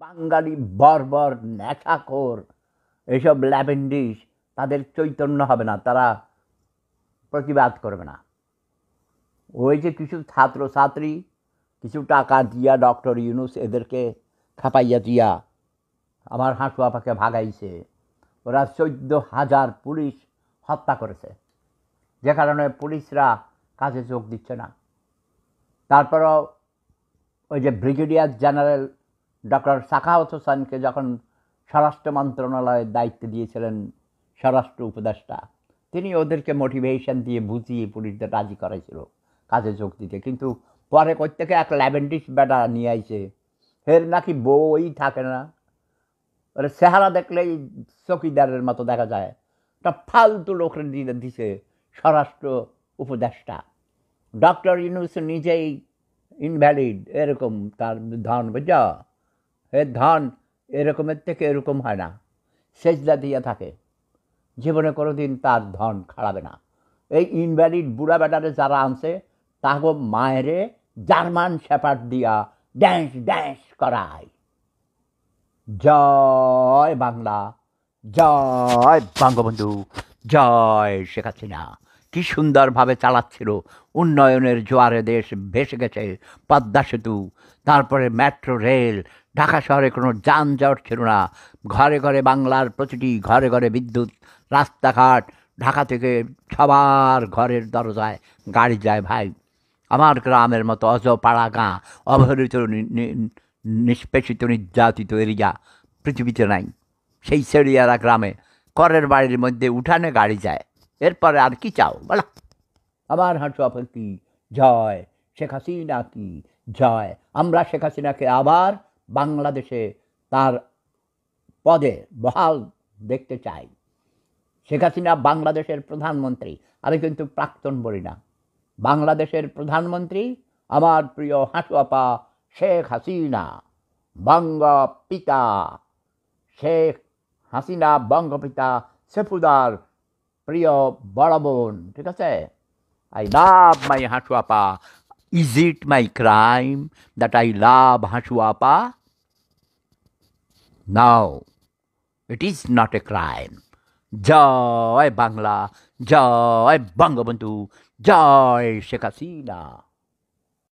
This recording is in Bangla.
বাঙালি বর্বর নেশাখোর এইসব ল্যাভেন্ডিস তাদের চৈতন্য হবে না, তারা প্রতিবাদ করবে না। ওই যে কিছু ছাত্রছাত্রী কিছু টাকা দিয়া ডক্টর ইউনূস এদেরকে খাপাইয়া দিয়া আমার হাঁটু আপাকে ভাগাইছে, ওরা 14,000 পুলিশ হত্যা করেছে, যে কারণে পুলিশরা কাজে যোগ দিচ্ছে না। তারপরও ওই যে ব্রিগেডিয়ার জেনারেল ডক্টর সাখাওয়াত হোসেনকে যখন স্বরাষ্ট্র মন্ত্রণালয়ের দায়িত্ব দিয়েছিলেন স্বরাষ্ট্র উপদেষ্টা, তিনি ওদেরকে মোটিভেশন দিয়ে বুঝিয়ে পুলিশদের রাজি করাইছিল কাজে যোগ দিতে। কিন্তু পরে থেকে এক ল্যাভেন্ডিস বেটা নিয়ে আইছে, এর নাকি বই থাকে না, ওর চেহারা দেখলেই চকিদারের মতো দেখা যায়। একটা ফালতু লোকের দিছে স্বরাষ্ট্র উপদেষ্টা। ডক্টর ইউনূস নিজেই ইনভ্যালিড, এরকম তার ধন, বুঝা, এর ধন এরকমের থেকে এরকম হয় না, সেজদা দিয়ে থাকে, জীবনে কোনো দিন তার ধন খাড়াবে না। এই ইনভ্যালিড বুড়া বেটারে যারা আনছে তাকে মায়েরে জার্মান শেপার্ড দিয়া ড্যান্স ড্যান্স করায়। জয় বাংলা, জয় বঙ্গবন্ধু, জয় শেখ হাসিনা। কি সুন্দরভাবে চালাচ্ছিল, উন্নয়নের জোয়ারে দেশ ভেসে গেছে, পদ্মা সেতু, তারপরে মেট্রো রেল, ঢাকা শহরে কোনো যানজট ছিল না, ঘরে ঘরে বাংলার প্রতিটি ঘরে ঘরে বিদ্যুৎ, রাস্তাঘাট, ঢাকা থেকে সবার ঘরের দরজায় গাড়ি যায়। ভাই, আমার গ্রামের মতো অজপাড়া গাঁ, অবহেলিত নিষ্পেষিত নির্যাতিত এরিয়া পৃথিবীতে নাই। সেই সেরিয়ারা গ্রামে করের বাড়ির মধ্যে উঠানে গাড়ি যায়, এরপরে আর কি চাও বলো? আমার হাঁটু আপা কি জয়, শেখ হাসিনা কি জয়। আমরা শেখ হাসিনাকে আবার বাংলাদেশে তার পদে বহাল দেখতে চাই। শেখ হাসিনা বাংলাদেশের প্রধানমন্ত্রী, আমি কিন্তু প্রাক্তন বলি না। বাংলাদেশের প্রধানমন্ত্রী আমার প্রিয় হাঁটু আপা শেখ হাসিনা, বঙ্গপিতা শেখ হাসিনা, বঙ্গপিতা সেফুদার প্রিয় বড় বোন, ঠিক আছে? I love my হাঁটু আপা. Is it my crime that I love হাঁটু আপা? No, it is not a crime. Joy Bangla, Joy Bangabandhu, Joy Sheikh Hasina.